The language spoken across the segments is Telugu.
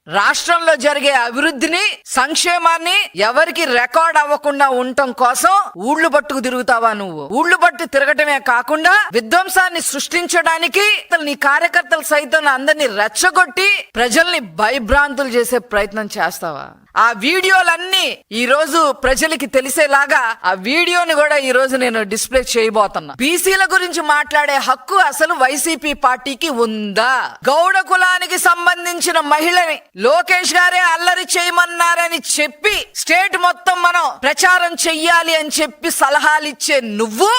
రాష్ట్రంలో జరిగే అభివృద్ధిని, సంక్షేమాన్ని ఎవరికి రికార్డ్ అవ్వకుండా ఉండటం కోసం ఊళ్ళు పట్టుకు తిరుగుతావా నువ్వు? ఊళ్ళు పట్టు తిరగటమే కాకుండా విధ్వంసాన్ని సృష్టించడానికి నీ కార్యకర్తలు సైతం అందరినీ రెచ్చగొట్టి ప్రజల్ని భయభ్రాంతులు చేసే ప్రయత్నం చేస్తావా? ఆ వీడియోలన్నీ ఈ రోజు ప్రజలకి తెలిసేలాగా ఆ వీడియోని కూడా ఈ రోజు నేను డిస్ప్లే చేయబోతున్నా. బీసీల గురించి మాట్లాడే హక్కు అసలు వైసీపీ పార్టీకి ఉందా? గౌడ కులానికి సంబంధించిన మహిళని లోకేష్ గారే అల్లరి చేయమన్నారని చెప్పి స్టేట్ మొత్తం మనం ప్రచారం చెయ్యాలి అని చెప్పి సలహాలు ఇచ్చే నువ్వు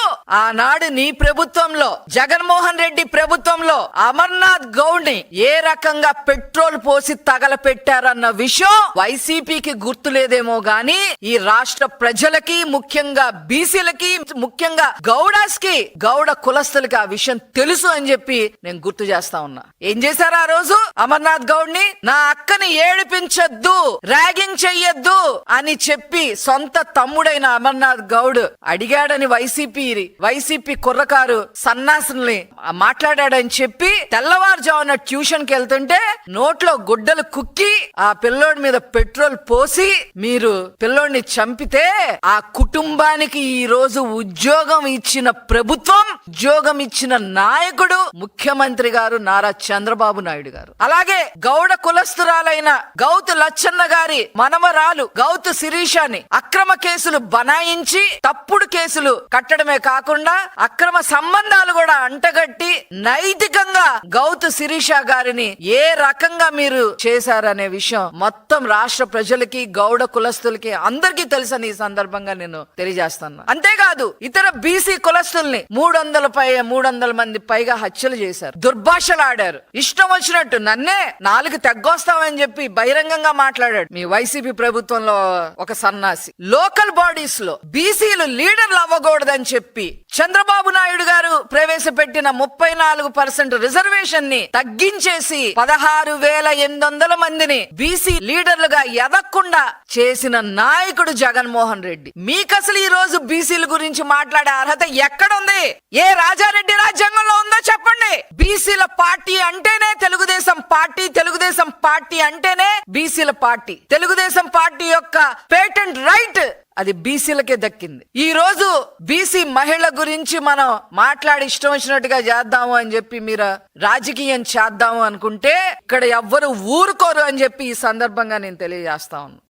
ఆనాడు నీ ప్రభుత్వంలో, జగన్మోహన్ రెడ్డి ప్రభుత్వంలో అమర్నాథ్ గౌడ్ ని ఏ రకంగా పెట్రోల్ పోసి తగలపెట్టారన్న విషయం వైసీపీకి గుర్తులేదేమో గాని ఈ రాష్ట్ర ప్రజలకి, ముఖ్యంగా బీసీలకి, ముఖ్యంగా గౌడాస్ కి, గౌడ కులస్తులకి ఆ విషయం తెలుసు అని చెప్పి నేను గుర్తు చేస్తా ఉన్నా. ఏం చేశారు ఆ రోజు? అమర్నాథ్ గౌడ్ ని నా అక్కని ఏడిపించొద్దు, ర్యాగింగ్ చెయ్యొద్దు అని చెప్పి సొంత తమ్ముడైన అమర్నాథ్ గౌడ్ అడిగాడని వైసీపీ కుర్రకారు సన్నాసుల్ని మాట్లాడాడని చెప్పి తెల్లవారుజామున ట్యూషన్ కి వెళ్తుంటే నోట్లో గుడ్డలు కుక్కి ఆ పిల్లోడి మీద పెట్రోల్ పోసి మీరు పిల్లోడిని చంపితే ఆ కుటుంబానికి ఈ రోజు ఉద్యోగం ఇచ్చిన ప్రభుత్వం, ఉద్యోగం ఇచ్చిన నాయకుడు ముఖ్యమంత్రి గారు నారా చంద్రబాబు నాయుడు గారు. అలాగే గౌడ కులస్తురాలైన గౌతు లచ్చన్న గారి మనమరాలు గౌతు శిరీషాని అక్రమ కేసులు బనాయించి తప్పుడు కేసులు కట్టడమే కాకుండా అక్రమ సంబంధాలు కూడా అంటగట్టి నైతికంగా గౌతు శిరీష గారిని ఏ రకంగా మీరు చేశారనే విషయం మొత్తం రాష్ట్ర ప్రజలకి, గౌడ కులస్తులకి అందరికీ తెలుసని ఈ సందర్భంగా నేను తెలియజేస్తాను. అంతేకాదు ఇతర బీసీ కులస్తుల్ని 300 మంది పైగా హత్యలు చేశారు, దుర్భాషలు ఆడారు, ఇష్టం వచ్చినట్టు నన్నే 4 తెగ్గొస్తామని చెప్పి బహిరంగంగా మాట్లాడాడు మీ వైసీపీ ప్రభుత్వంలో ఒక సన్నాసి. లోకల్ బాడీస్ లో బీసీలు లీడర్లు అవ్వకూడదని చెప్పి చంద్రబాబు నాయుడు గారు ప్రవేశపెట్టిన 34% రిజర్వేషన్ ని తగ్గించేసి 16,800 మందిని బీసీ లీడర్లుగా ఎదగకుండా చేసిన నాయకుడు జగన్మోహన్ రెడ్డి. మీకు అసలు ఈ రోజు బీసీల గురించి మాట్లాడే అర్హత ఎక్కడుంది? ఏ రాజారెడ్డి రాజ్యాంగంలో ఉందో చెప్పండి. బీసీల పార్టీ అంటేనే తెలుగుదేశం పార్టీ, తెలుగుదేశం పార్టీ అంటేనే బీసీల పార్టీ. తెలుగుదేశం పార్టీ యొక్క పేటెంట్ రైట్ అది బీసీలకే దక్కింది. ఈ రోజు బీసీ మహిళ గురించి మనం మాట్లాడి ఇష్టం వచ్చినట్టుగా చేద్దాము అని చెప్పి మీరు రాజకీయం చేద్దాము అనుకుంటే ఇక్కడ ఎవ్వరు ఊరుకోరు అని చెప్పి ఈ సందర్భంగా నేను తెలియజేస్తా ఉన్నాను.